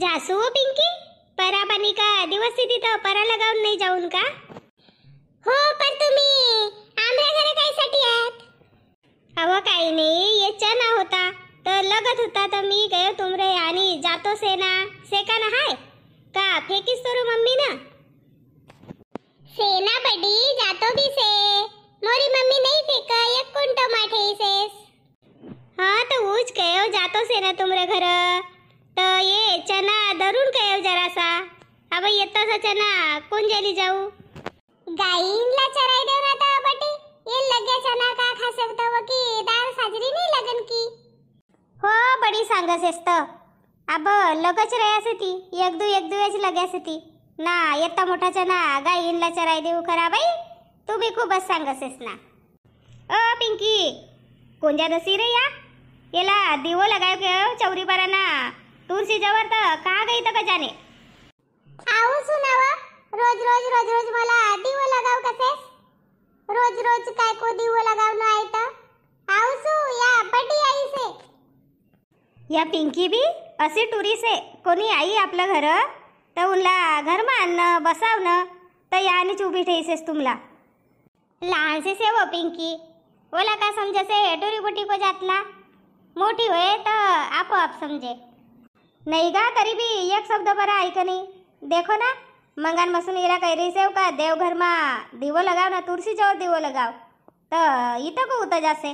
जासू पिंकी परा पाणी का दिवस तिथं परा लगावून नाही जाऊन का? हो पण तुम्ही आमच्या घरी कायसाठी आहात? अहो काही नाही ये चना होता तर लगत होता तर मी गयो तुमरे आणि जातो सेना सेकाना हाय का फेकीस तरू मम्मी ना सेना बडी जातो भी से मोरी मम्मी नहीं फेका एक कोण टमाटे सेस हाँ तो उज कहो जातो सेना तुमरे घर तो ये चना धरून कहो जरासा अब येता सा चना कोण जेली जाऊ गाईंला चराई देऊ ना तर बटी ये लगे चना का खा सकता वो की दाल साजरी नहीं लगन की हो बड़ी सांगस असत अब लगच रयासे ती एक दू एच लगासे ती ना येता मोठा चना गाईंला चराई देऊ खरा बाई तू भी खूपच सांगसेस ना ओ पिंकी कोणत्या दसी रे याला दिवो लगायो के चौरी पराना तुलसी जवर तर का गई तर जाने आऊ सुनावा रोज मला दिवो लगाव कसेस रोज काय को दिवो लगाव न आई तर आऊ सु या बडी आई से या पिंकी भी असे टुरी से कोणी आई आपल्या घर तर उनला घर में आणणं बसावणं तर यानीच उभी ठेसेस तुमला लहान से सेव पिंकी ओला का समझे से टुरी बुटी को जातला मोठी होए तो आप समझे नहीं गा तरी भी एक शब्द पर ऐक नहीं देखो ना मंगान बसून येला कैरी सेव का देवघर में दिवो लगाव ना तुलसी जवळ दिवो लगाव तो इथं को उतर जासे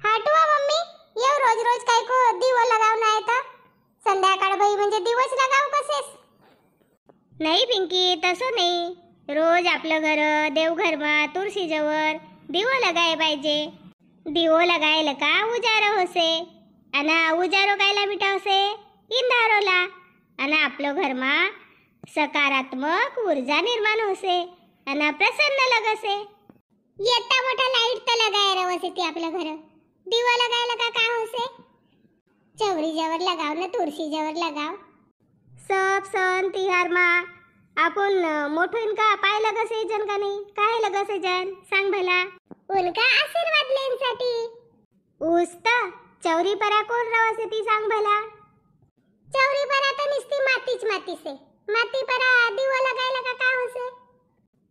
हाटवा मम्मी ये रोज काय को दिवो लगाव ना येता संध्याकाळ भाई म्हणजे दिवस लगाव कसेस नाही पिंकी तसं नाही रोज आपलं घर देवघर में तुलसी जवळ दिवो लगाय पाहिजे दिवो लगायला का उजारो होसे आणि उजारो कायला मिटावसे इंधारोला आणि आपलं घरमा सकारात्मक ऊर्जा निर्माण होसे आणि प्रसन्न लगसे येता मोठा लाईट तर लगाय रवसे ती आपलं घर दिवा लगायला का होसे चौरी जवर लगाव ना तुळशी जवर लगाव सब सण तिहार मा आपण मोठोइन का पाय लगसे जन का नाही काय लगसे जन सांग भला उनका आशीर्वाद लेनसाठी उस्ता चौरी परा कोण रवसे ती सांग भला चौरी परा तर निस्ती माती से माती परा दिवा लगायला का होसे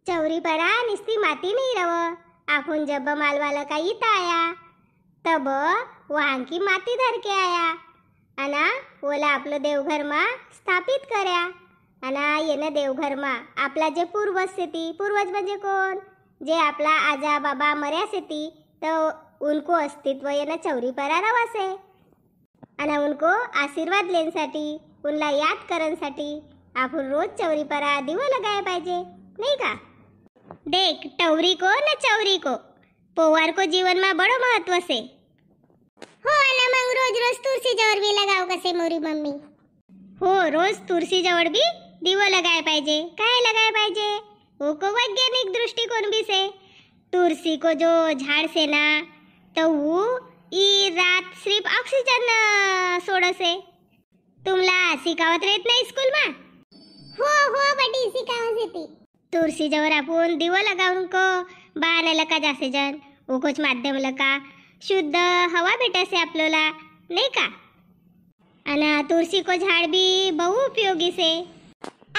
चौरी परा निस्ती माती नहीं रव आपण जब मालवाला का इथं आया तब वहां की माती धर के आया अना ओला आपलं देवघर मा स्थापित कर्या अना येणं देवघर मा आपला जे पूर्वज से ती पूर्वज म्हणजे कोण जे आपला आजा बाबा मर्या से ती तो उनको अस्तित्व येणं चौरी परा रवासे आणि उनको आशीर्वाद लेण्यासाठी उनला याद करण्यासाठी आपण रोज चौरी परा दिवा लगाया पाहिजे नहीं का देख टौरी को न चौरी को पोवार को जीवन में बड़ो महत्व से हो ना मग रोज तुलसी जवळ भी लगाव कसे मोरी मम्मी हो रोज तुलसी जवळ भी दिवा लगाया पाहिजे काय लगाया पाहिजे वो वैज्ञानिक दृष्टिकोण भी से तुलसी को जो झाड़ से ना तो वो ई रात सिर्फ ऑक्सीजन सोडसे तुमला सिकावत रहत नाही स्कूल मा हो बड़ी सिकावत येती तुलसी जवळ आपण दिवा लगावून को बाने लका जासे जन वो कुछ माध्यम लका शुद्ध हवा भेटसे आपल्याला नाही का आणि तुलसी को झाड़ भी बहु उपयोगी से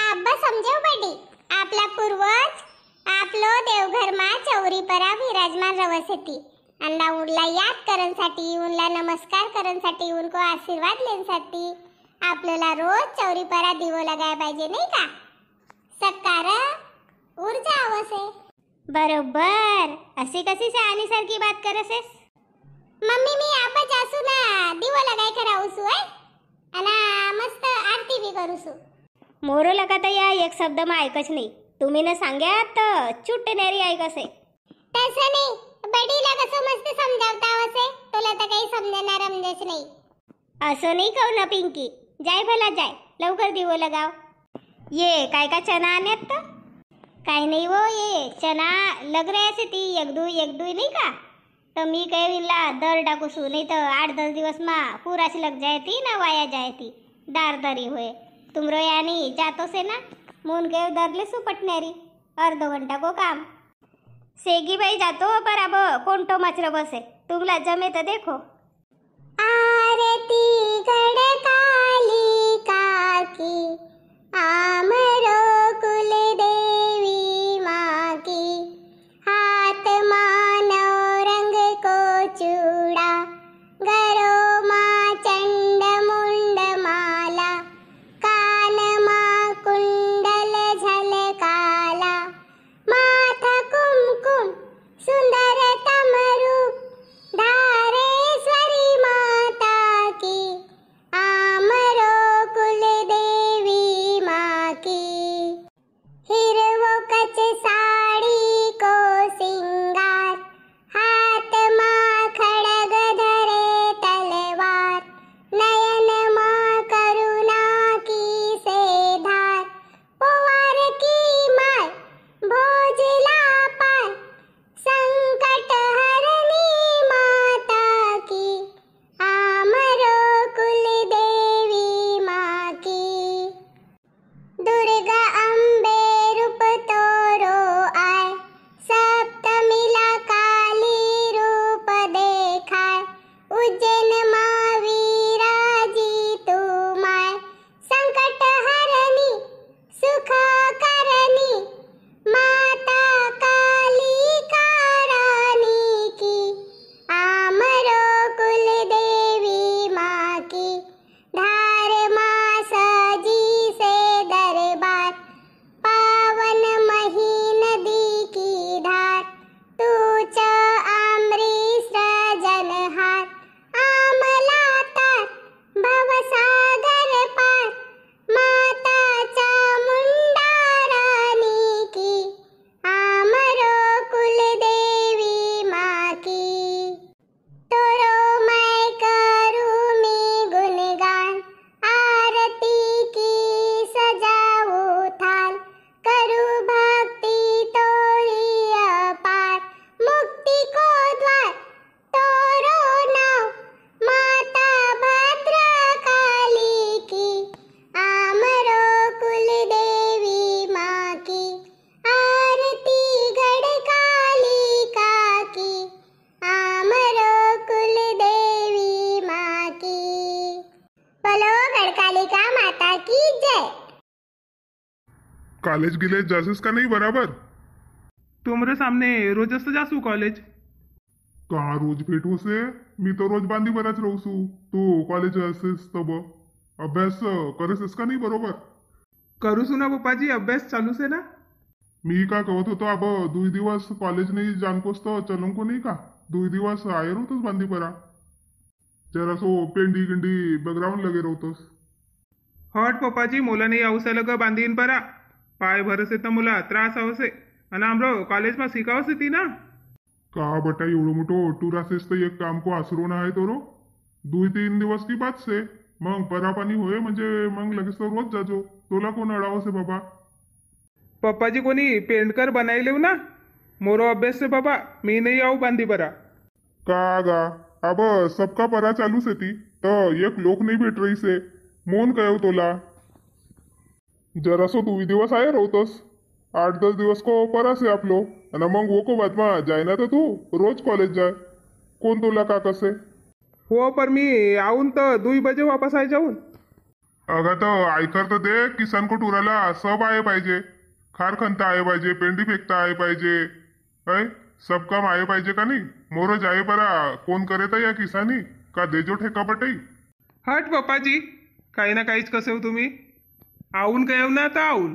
आब्बा समझो बड़ी आपला पूर्वज आपलो देवघर मा चौरी परा विराजमान रवसेती अन्ना उनला याद करण्यासाठी उनला नमस्कार करण्यासाठी उनको आशीर्वाद लेण्यासाठी आपल्याला रोज चौरी परा दिवो लगाया पाहिजे नाही का सकार ऊर्जा आवसे बरोबर अशी कशी शहाणी सारखी बात करसेस मम्मी मी आपा जासू ना दिवो लगाय करावसू है अना मस्त आरती भी करूसू मोरो लगाता या एक शब्द में ऐकच नाही तुम्ही न सांग्यात चुट्ट नेरी ऐकसे तसं नाही बडीला कसं मस्त समजावता आवसे तुला तर काही समजणार रमजेच नाही असं नाही कहू ना पिंकी जाय भला जाय लवकर दिवो लगाव ये काय का चना आणत तर काय नाही वो ये चना लग रहे से ती एक दू नहीं का तो मी कह विला दर डाकूसू नहीं तो 8-10 दिवस मा पूराच लग जाए थी ना वाया जाए थी दार दरी हुए तुमरो यानी जातो से ना मून के दरले सुपटनेरी अर्धो घंटा को काम सेगी भाई जातो पर अब कोंटो मचर बसे तुमला जमे तो देखो आरती गड़ काली का की आमरो कुल देवी माँ की हाथ मानव रंग को चूड़ा गरो माँ चंड मुंड माला कान माँ कुंडल झलकाला माथा कुमकुम सुंदर तमरूप धारेश्वरी माता की आमरो कुल देवी माँ की हिरवो कच साड़ी को सिंगार हाथ माँ खड़ग धरे तलवार नयन माँ करुणा की से धार पुआर की माय भोजला पार संकट हरनी माता की आमरो कुल देवी माँ की दुर्गा अम्बे रूप तोरो आय सप्तमिला काली रूप देखाय उज्जैन माँ वीराजी तू माय संकट हरनी सुख करनी माता काली रानी की आमरो कुल देवी माँ की धार माँ सजी से दरबार पावन मही नदी की धार तूच अमृत जनहार आमला तार भवसागर पार माता चामुंडा रानी की आमरो कुल देवी माँ की तोरो मैं करूँ मी गुणगान आरती की सजाऊं थाल करूँ भक्ति तोरी अपार मुक्ति को द्वार तोरो नाव माता भद्रकाली की आमरो कुल देवी माँ की आरती गढ़कालिका की आमरो कुल देवी माँ की बोलो गढ़कालिका माता की जय। कॉलेज गिलेज जासेस का नहीं बराबर? तुमरे सामने रोजच जासू कॉलेज. कहाँ रोज भेटू से? मी तो रोज बांधी बराच रहूसू. तू कॉलेज असेस तब अभ्यास करेसेस का नाही बरोबर? करूसू ना पप्पाजी, अभ्यास चालूच आहे ना. मी का कहत होतो अब 2 दिवस कॉलेज नहीं जानकोस तो चलूं को नहीं का 2 दिवस आए रहतोस बांधी परा जरा सो पेंडी गिंडी बैकग्राउंड लगे रहतोस. हट पप्पाजी, मोला नाही आवसायला ग बांधीन परा. पाय भरसे तर मुला त्रास आवसे आणि आमरो कॉलेजમાં શીખાવશે ती ना. का बटा एवढं मोठो टूर असेस तर एक काम को आसरो ना आहे तो रो 2-3 दिवस की बात से मग परापानी होय म्हणजे मग लगेच तो रोज जाजो. तोला कोण अडावसे बाबा? पप्पाजी कोणी पेंडकर बनायलेव ना. मोरो अभ्यास से बाबा, मी नाही आऊ बांधी परा. का गा अब सबका परा चालू से ती तर एक लोक नाही भेट रही से मोन कहो तोला. जरासो 2 दिवस आहे रहतोस 8-10 दिवस को परा से आपलो आणि मग वो को बाद में जाय ना तर तू रोज कॉलेज जाय. कोण तोला का कसे? हो पर मी आऊन तर 2 बजे वापस आहे जाऊन. अगं तर आयकर तर दे किसान को टुराला सब आए पाहिजे. खार खनता आए पाहिजे, पेंडी फेकता आए पाहिजे, है सब काम आए पाहिजे का नाही. मोरो जाए परा कोण करे तर या किसानी का देजो ठेका पटई. हट पप्पाजी, काही ना काहीच कसे हो तुम्ही. आऊन काय ना तर आऊन.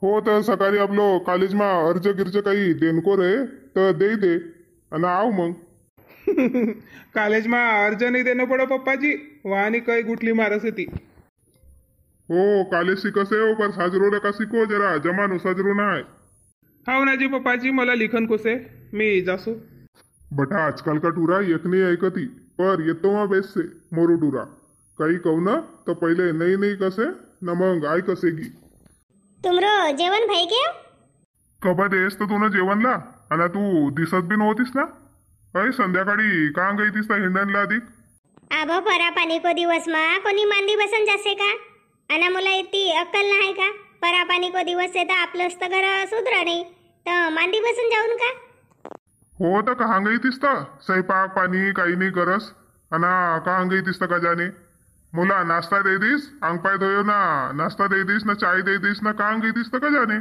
हो तर सकाळी आपलो कॉलेजमा अर्ज गिर्ज काही देणको रे तर दे आणि आव मग. कॉलेजમાં अर्ज नाही देणं पडो पप्पाजी, वाहनी काही गुटली मारस ती. हो कॉलेज शिकसे हो पर साजरो का शिको जरा जमानो साजरो ना आहे. हाव ना जी पप्पाजी, मला लिखन कोसे मी जासो. बटा आजकाल का टुरा एक नाही ऐकती पर येतो मा बेस से मोरू टुरा काही कहू ना तर पहिले नाही कसे न मग आय कसेगी. तुमरो जेवण भाई के कबा देस तर तुनं जेवणला आणि तू दिसत बी नव्हतीस ना. अरे संध्याकाळी का गई तीस तर हिंडणला अधिक. आबो परा पाणी को दिवस मा कोणी मांदी बसन जासे का. आणि मला इतकी अक्कल नाही का. परा पाणी को दिवस से तर आपलंच तर घर सुधरा नाही तर मांदी बसन जाऊन का. हो तर कहाँ गई तीस तर स्वयंपाक पाणी काही नाही करस आणि कहाँ गई तीस तर का जाणे. मोला नाश्ता दे दीस आंग पाय धोयो ना नाश्ता दे दीस ना चाय दे दीस ना कांग दे दीस तर का जाने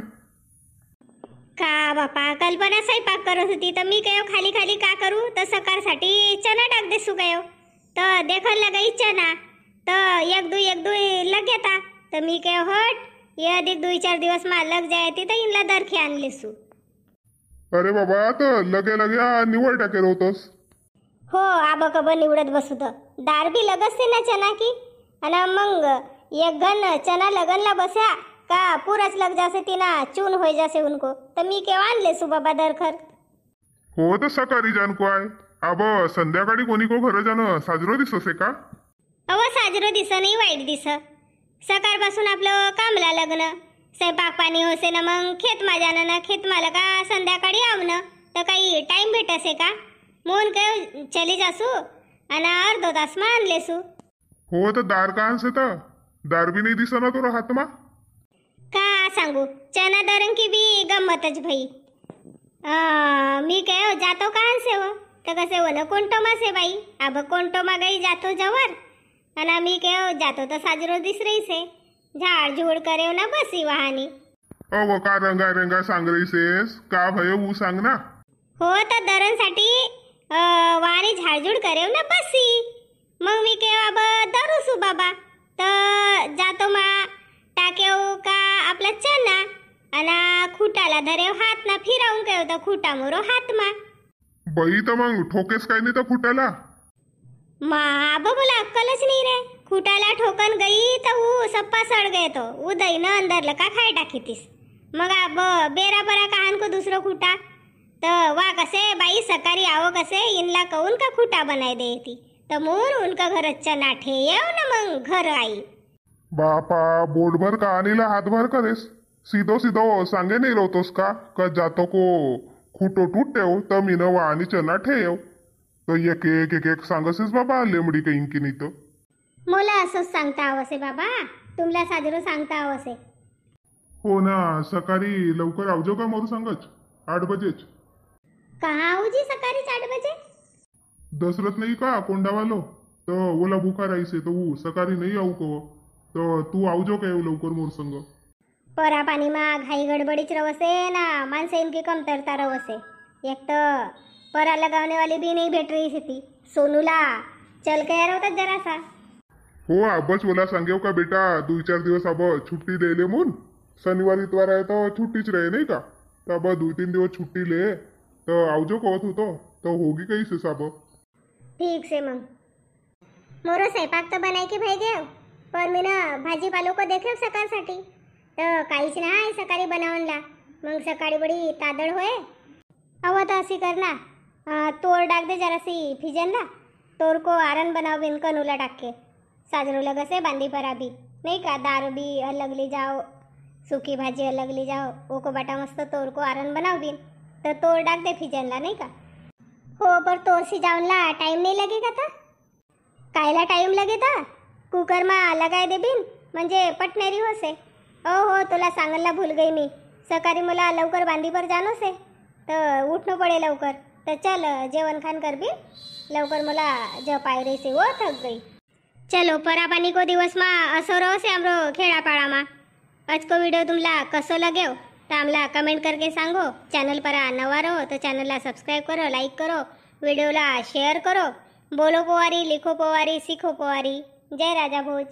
का बापा कल्पना स्वयंपाक करत होती तर मी काय खाली खाली का करू तर सकाळसाठी चना टाक देसू काय तर देखल लगाई चना तर एक दुई लग घेता तर मी काय हट ये अधिक 2-4 दिवस मा लग जाय तर इनला दरखे आणलेसू. अरे बाबा तर लगे लगे निवड टाके होतोस. हो आब कब निवडत बसू तर दार बी लगसते ना चना की आणि मग एक घन चना लगनला बस्या का पुराच लग जासे तिना चून हो जासे उनको तर मी केव्हा आणले सु बाबा दरखर. हो तर सकाळी जाण को आहे अब संध्याकाळी कोणी को घर जाणं साजरो दिससे का. अव साजरो दिस नाही वाईट दिस सकाळपासून आपलं कामला लग्न स्वयंपाक पाणी होसे ना मग खेतमा जाणं ना खेतमाला का संध्याकाळी आवणं तर काही टाइम भेटसे का म्हणून काय चली जासू आणि अर्धो तास मा आणलेसू. हो तर दार का आणसे तर दार बी नाही दिसना तो हातमा का सांगू चना दरंकी बी गंमतच भाई. मी काय जातो का आणसे हो तर कसे हो ना कोणतो मासे बाई अब कोणतो मा गाई जातो जवर आणि मी काय जातो तर साजरो दिस रही से झाड झुड करे ना बसी वाहनी. अव का रंगा रंगा सांग रही सेस का भयो वो सांग ना. हो तर दरणसाठी वाणी झाडझुड करे ना बसी मग मी काय अब दरूसू बाबा तर जातो मा टाकेव का आपला चना आणि खुटाला धरेव हात ना फिरावून काय होतं खुटा मोरो हात मा. बाई तर मग ठोकेस काय नाही तर फुटाला. मा अब बोला अक्कलच नाही रे खुटाला ठोकन गई तर ऊ सप्पा सड़ गए तो उदय न अंदर का खाय टाकीतीस मग अब बेरा बरा कहान को दूसरो खुटा तर वा कसे बाई सकारी आओ कसे इनला कौन का खुटा बनाय देती तर म्हणून उनका घर चना ठेव ना मग घर आई. बापा बोटभर कहानीला हातभर करेस सीधो सीधो सांगे नाही रोतोस का जातो को खुटो टूट ठेव तर मीन वाणी चना ठेव तो एक एक एक एक सांगसेस बाबा लेमडी काही इंकी नाही तर. मला असंच सांगता आवसे बाबा तुमला साजरो सांगता आवसे. हो ना सकाळी लवकर आवजो का मोरू सांगच 8 बजेच. कहा आऊ जी सकाळी 8 बजे. दसरथ नाही का कोंडावालो तर ओला भूखा राहीसे तो वो सकाळी नाही आऊ को तर तू आवजो काय लवकर मोर संग. परा पाणी मा घाई गडबडीच रवसे ना माणसे इनकी कमतरता रवसे एक तर परा लगावने वाली भी नहीं भेट रही थी सोनूला चल के यार होता जरासा. हो आबच मला सांगेव का बेटा 2-4 दिवस अब छुट्टी ले ले मून शनिवार इतवार आहे तर छुट्टीच रहे नाही का तर अब 2-3 दिवस छुट्टी ले तर आवजो कहत होतो तर होगी काही से साब. ठीक से मग मोरो स्वयंपाक तो बनाय की भाई देव पर मी ना भाजीपालो को देखे सकाळसाठी तर काहीच नाही सकाळी बनावणला मग सकाळी बडी तादळ होय. अव तर अशी कर ना तोर डाक दे जरासी फिजनला तोर को आरन बनाव बिन कनूला टाक के साजरो लगसे बांधी परा भी नहीं का दारू भी अलग ले जाओ सूखी भाजी अलग ले जाओ वो को बाटा मस्त तोर को आरन बनाव बिन तर तोर डाक दे फिजनला नहीं का. हो पर तोर सी जाऊनला टाइम नहीं लगेगा था कायला टाइम लगेता कुकर मा लगाय दे बिन म्हणजे पटनेरी होसे. हो तुला सांगायला भूल गई मी सकाळी मला लवकर बांधी पर जानो से तर उठणं पडे लवकर तर चल जेवण खान कर भी लवकर मला जप आय रही से वो थक गई. चलो परापानी को दिवस मा असो रहो से हमरो खेड़ापाड़ा मा. आज को वीडियो तुमला कसो लगेव तो हमला कमेंट करके सांगो. चैनल पर नवा रहो तो चैनल ला सब्सक्राइब करो लाइक करो वीडियो ला शेयर करो. बोलो पोवारी लिखो पोवारी सीखो पोवारी. जय राजा भोज.